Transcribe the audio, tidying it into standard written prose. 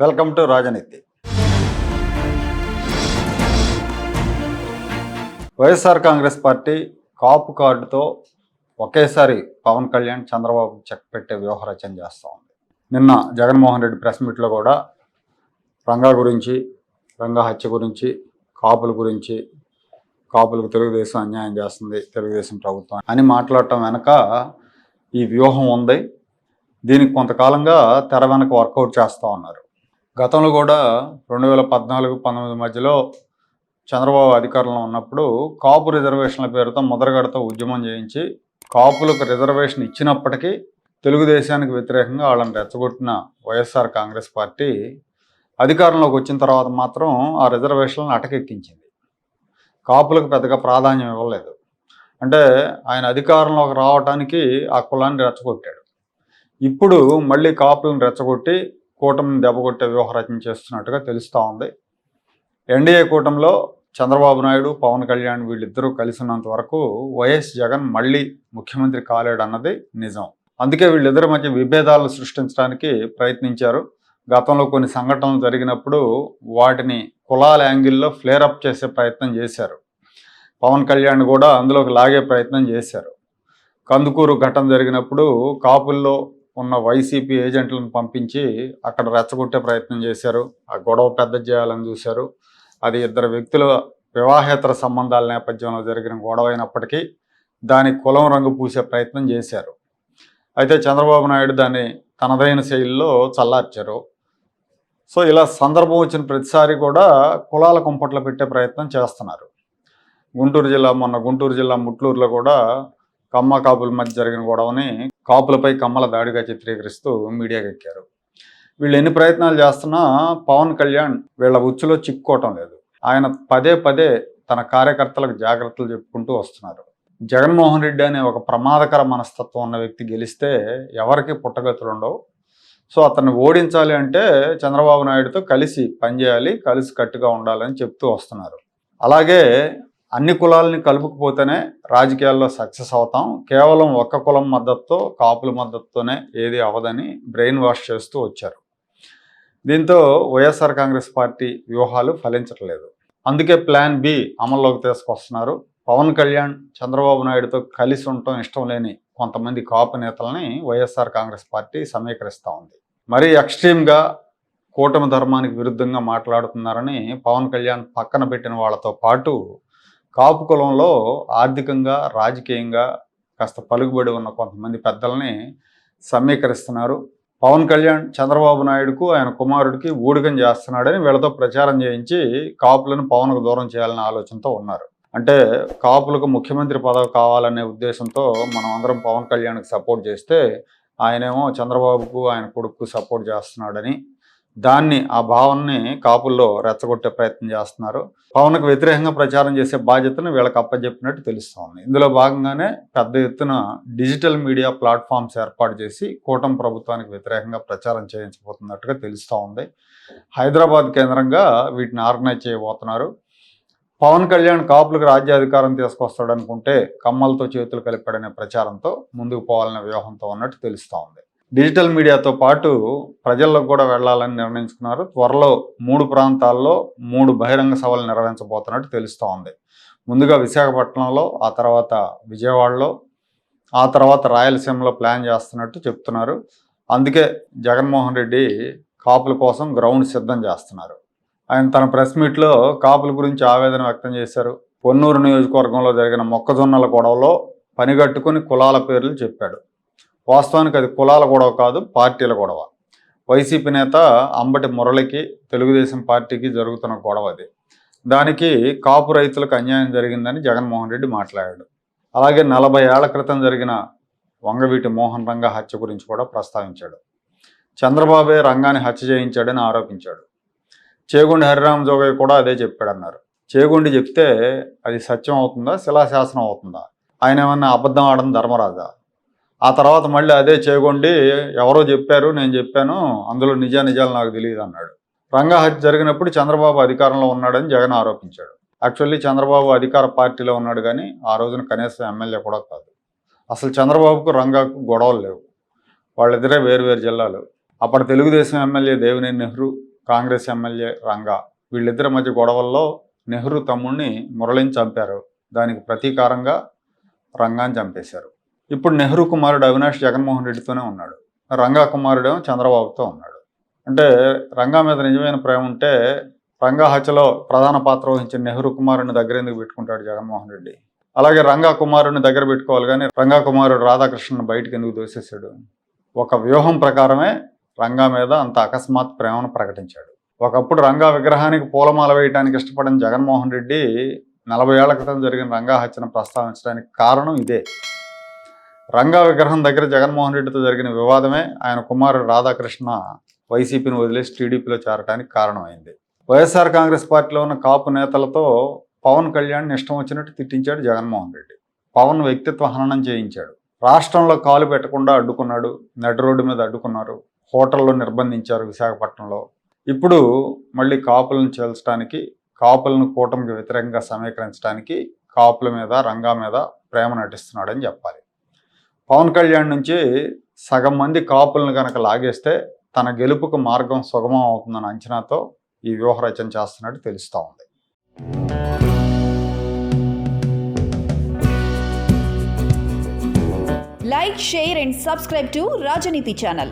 Welcome to రాజనీతి. YSR Congress party కాపు కార్డుతో ఒకేసారి పవన్ కళ్యాణ్ చంద్రబాబు చెక్ పెట్టే వ్యూహరచన చేస్తూ ఉంది. నిన్న జగన్మోహన్ రెడ్డి ప్రెస్ మీట్లో కూడా రంగా గురించి, రంగా హత్య గురించి, కాపుల గురించి, కాపులకు తెలుగుదేశం అన్యాయం చేస్తుంది, తెలుగుదేశం ప్రభుత్వం అని మాట్లాడటం వెనక ఈ వ్యూహం ఉంది. దీనికి కొంతకాలంగా తెర వెనక వర్కౌట్ చేస్తూ ఉన్నారు. గతంలో కూడా 2014-19 మధ్యలో చంద్రబాబు అధికారంలో ఉన్నప్పుడు కాపు రిజర్వేషన్ల పేరుతో ముద్రగడతో ఉద్యమం చేయించి కాపులకు రిజర్వేషన్ ఇచ్చినప్పటికీ తెలుగుదేశానికి వ్యతిరేకంగా వాళ్ళని రెచ్చగొట్టిన వైఎస్ఆర్ కాంగ్రెస్ పార్టీ అధికారంలోకి వచ్చిన తర్వాత మాత్రం ఆ రిజర్వేషన్లను అటకెక్కించింది. కాపులకు పెద్దగా ప్రాధాన్యం ఇవ్వలేదు. అంటే ఆయన అధికారంలోకి రావడానికి ఆ కులాన్ని రెచ్చగొట్టాడు. ఇప్పుడు మళ్ళీ కాపులను రెచ్చగొట్టి కూటమిని దెబ్బకొట్టే వ్యూహరచన చేస్తున్నట్టుగా తెలుస్తూ ఉంది. ఎన్డీఏ కూటమిలో చంద్రబాబు నాయుడు, పవన్ కళ్యాణ్ వీళ్ళిద్దరూ కలిసి ఉన్నంత వరకు వైఎస్ జగన్ మళ్ళీ ముఖ్యమంత్రి కాలేడు అన్నది నిజం. అందుకే వీళ్ళిద్దరి మధ్య విభేదాలను సృష్టించడానికి ప్రయత్నించారు. గతంలో కొన్ని సంఘటనలు జరిగినప్పుడు వాటిని కులాల యాంగిల్లో ఫ్లేరప్ చేసే ప్రయత్నం చేశారు. పవన్ కళ్యాణ్ కూడా అందులోకి లాగే ప్రయత్నం చేశారు. కందుకూరు ఘటన జరిగినప్పుడు కాపుల్లో ఉన్న వైసీపీ ఏజెంట్లను పంపించి అక్కడ రెచ్చగొట్టే ప్రయత్నం చేశారు. ఆ గొడవ పెద్ద చేయాలని చూశారు. అది ఇద్దరు వ్యక్తుల వివాహేతర సంబంధాల నేపథ్యంలో జరిగిన గొడవ అయినప్పటికీ దాని కులం రంగు పూసే ప్రయత్నం చేశారు. అయితే చంద్రబాబు నాయుడు దాన్ని తనదైన శైలిలో చల్లార్చారు. సో ఇలా సందర్భం వచ్చిన ప్రతిసారి కూడా కులాల కుంపట్లు పెట్టే ప్రయత్నం చేస్తున్నారు. గుంటూరు జిల్లా ముట్లూరులో కూడా కమ్మ కాపుల మధ్య జరిగిన గొడవని కాపులపై కమ్మల దాడిగా చిత్రీకరిస్తూ మీడియాకి ఎక్కారు. వీళ్ళు ఎన్ని ప్రయత్నాలు చేస్తున్నా పవన్ కళ్యాణ్ వీళ్ళ ఉచ్చులో చిక్కుకోవటం లేదు. ఆయన పదే పదే తన కార్యకర్తలకు జాగ్రత్తలు చెప్పుకుంటూ వస్తున్నారు. జగన్మోహన్ రెడ్డి అనే ఒక ప్రమాదకర మనస్తత్వం ఉన్న వ్యక్తి గెలిస్తే ఎవరికి పుట్టగతులు ఉండవు. సో అతన్ని ఓడించాలి అంటే చంద్రబాబు నాయుడుతో కలిసి పనిచేయాలి, కలిసి కట్టుగా ఉండాలని చెప్తూ వస్తున్నారు. అలాగే అన్ని కులాలని కలుపుకుపోతేనే రాజకీయాల్లో సక్సెస్ అవుతాం, కేవలం ఒక్క కులం మద్దతుతో, కాపుల మద్దతుతోనే ఏది అవదని బ్రెయిన్ వాష్ చేస్తూ వచ్చారు. దీంతో వైఎస్ఆర్ కాంగ్రెస్ పార్టీ వ్యూహాలు ఫలించట్లేదు. అందుకే ప్లాన్ బి అమల్లోకి తీసుకొస్తున్నారు. పవన్ కళ్యాణ్ చంద్రబాబు నాయుడుతో కలిసి ఉండటం ఇష్టం లేని కొంతమంది కాపు నేతలని వైఎస్ఆర్ కాంగ్రెస్ పార్టీ సమీకరిస్తూ ఉంది. మరీ ఎక్స్ట్రీమ్గా కూటమి ధర్మానికి విరుద్ధంగా మాట్లాడుతున్నారని పవన్ కళ్యాణ్ పక్కన పెట్టిన వాళ్ళతో పాటు కాపు కులంలో ఆర్థికంగా, రాజకీయంగా కాస్త పలుకుబడి ఉన్న కొంతమంది పెద్దల్ని సమీకరిస్తున్నారు. పవన్ కళ్యాణ్ చంద్రబాబు నాయుడుకు, ఆయన కుమారుడికి ఊడిగం చేస్తున్నాడని వీళ్ళతో ప్రచారం చేయించి కాపులను పవన్కు దూరం చేయాలనే ఆలోచనతో ఉన్నారు. అంటే కాపులకు ముఖ్యమంత్రి పదవి కావాలనే ఉద్దేశంతో మనం అందరం పవన్ కళ్యాణ్కి సపోర్ట్ చేస్తే ఆయనేమో చంద్రబాబుకు, ఆయన కొడుకు సపోర్ట్ చేస్తున్నాడని ఆ భావనని కాపుల్లో రెచ్చగొట్టే ప్రయత్నం చేస్తున్నారు. పవన్కు వ్యతిరేకంగా ప్రచారం చేసే బాధ్యతను వీళ్ళకి అప్పచెప్పినట్టు తెలుస్తోంది. ఇందులో భాగంగానే పెద్ద ఎత్తున డిజిటల్ మీడియా ప్లాట్ఫామ్స్ ఏర్పాటు చేసి కూటమి ప్రభుత్వానికి వ్యతిరేకంగా ప్రచారం చేయించబోతున్నట్టుగా తెలుస్తూ ఉంది. హైదరాబాద్ కేంద్రంగా వీటిని ఆర్గనైజ్ చేయబోతున్నారు. పవన్ కళ్యాణ్ కాపులకు రాజ్యాధికారం తీసుకొస్తాడనుకుంటే కమ్మలతో చేతులు కలిపాడనే ప్రచారంతో ముందుకు పోవాలనే వ్యూహంతో ఉన్నట్టు తెలుస్తూ ఉంది. డిజిటల్ మీడియాతో పాటు ప్రజల్లోకి కూడా వెళ్లాలని నిర్ణయించుకున్నారు. త్వరలో 3 ప్రాంతాల్లో 3 బహిరంగ సభలు నిర్వహించబోతున్నట్టు తెలుస్తూ ఉంది. ముందుగా విశాఖపట్నంలో, ఆ తర్వాత విజయవాడలో, ఆ తర్వాత రాయలసీమలో ప్లాన్ చేస్తున్నట్టు చెప్తున్నారు. అందుకే జగన్మోహన్ రెడ్డి కాపుల కోసం గ్రౌండ్ సిద్ధం చేస్తున్నారు. ఆయన తన ప్రెస్ మీట్లో కాపుల గురించి ఆవేదన వ్యక్తం చేశారు. పొన్నూరు నియోజకవర్గంలో జరిగిన మొక్కజొన్నల గొడవలో పనిగట్టుకుని కులాల పేర్లు చెప్పాడు. వాస్తవానికి అది కులాల గొడవ కాదు, పార్టీల గొడవ. వైసీపీ నేత అంబటి మురళికి, తెలుగుదేశం పార్టీకి జరుగుతున్న గొడవ అది. దానికి కాపు రైతులకు అన్యాయం జరిగిందని జగన్మోహన్ రెడ్డి మాట్లాడాడు. అలాగే 40 ఏళ్ల క్రితం జరిగిన వంగవీటి మోహన్ రంగా హత్య గురించి కూడా ప్రస్తావించాడు. చంద్రబాబే రంగాన్ని హత్య చేయించాడని ఆరోపించాడు. చేగొండి హరిరామ జోగయ్య కూడా అదే చెప్పాడన్నారు. చేగొండి చెప్తే అది సత్యం అవుతుందా, శిలాశాసనం అవుతుందా? ఆయన ఏమన్నా అబద్ధం ఆడని ధర్మరాజా? ఆ తర్వాత మళ్ళీ అదే చేగొండి ఎవరో చెప్పారు, నేను చెప్పాను, అందులో నిజాలు నాకు తెలియదు అన్నాడు. రంగా హత్య జరిగినప్పుడు చంద్రబాబు అధికారంలో ఉన్నాడని జగన్ ఆరోపించాడు. యాక్చువల్లీ చంద్రబాబు అధికార పార్టీలో ఉన్నాడు కానీ ఆ రోజున కనీసం ఎమ్మెల్యే కూడా కాదు. అసలు చంద్రబాబుకు రంగాకు గొడవలు లేవు. వాళ్ళిద్దరే వేరు జిల్లాలు. అప్పటి తెలుగుదేశం ఎమ్మెల్యే దేవినేని నెహ్రూ, కాంగ్రెస్ ఎమ్మెల్యే రంగా వీళ్ళిద్దరి మధ్య గొడవల్లో నెహ్రూ తమ్ముడిని మురళిని చంపారు. దానికి ప్రతీకారంగా రంగాన్ని చంపేశారు. ఇప్పుడు నెహ్రూ కుమారుడు అవినాష్ జగన్మోహన్ రెడ్డితోనే ఉన్నాడు. రంగా కుమారుడేమో చంద్రబాబుతో ఉన్నాడు. అంటే రంగా మీద నిజమైన ప్రేమ ఉంటే రంగా హత్యలో ప్రధాన పాత్ర వహించిన నెహ్రూ కుమారుడిని దగ్గర ఎందుకు పెట్టుకుంటాడు జగన్మోహన్ రెడ్డి? అలాగే రంగా కుమారుడిని దగ్గర పెట్టుకోవాలి కానీ రంగా కుమారుడు రాధాకృష్ణన్ బయటకు ఎందుకు దోసేశాడు? ఒక వ్యూహం ప్రకారమే రంగా మీద అంత అకస్మాత్ ప్రేమను ప్రకటించాడు. ఒకప్పుడు రంగా విగ్రహానికి పూలమాల వేయడానికి ఇష్టపడిన జగన్మోహన్ రెడ్డి 40 ఏళ్ల క్రితం జరిగిన రంగా హత్యను ప్రస్తావించడానికి కారణం ఇదే. రంగా విగ్రహం దగ్గర జగన్మోహన్ రెడ్డితో జరిగిన వివాదమే ఆయన కుమారుడు రాధాకృష్ణ వైసీపీని వదిలేసి టీడీపీలో చేరడానికి కారణమైంది. వైఎస్ఆర్ కాంగ్రెస్ పార్టీలో ఉన్న కాపు నేతలతో పవన్ కళ్యాణ్ ఇష్టం వచ్చినట్టు తిట్టించాడు జగన్మోహన్ రెడ్డి. పవన్ వ్యక్తిత్వ హననం చేయించాడు. రాష్ట్రంలో కాలు పెట్టకుండా అడ్డుకున్నాడు. నడి రోడ్డు మీద అడ్డుకున్నారు. హోటల్లో నిర్బంధించారు విశాఖపట్నంలో. ఇప్పుడు మళ్ళీ కాపులను చేల్చడానికి, కాపులను కూటమికి వ్యతిరేకంగా సమీకరించడానికి కాపుల మీద రంగా మీద ప్రేమ నటిస్తున్నాడని చెప్పాలి. పవన్ కళ్యాణ్ నుంచి సగం మంది కాపులను కనుక లాగేస్తే తన గెలుపుకు మార్గం సుగమం అవుతుందన్న అంచనాతో ఈ వ్యూహ రచన చేస్తున్నట్టు తెలుస్తూ ఉంది. Like, share and subscribe to Rajaniti channel.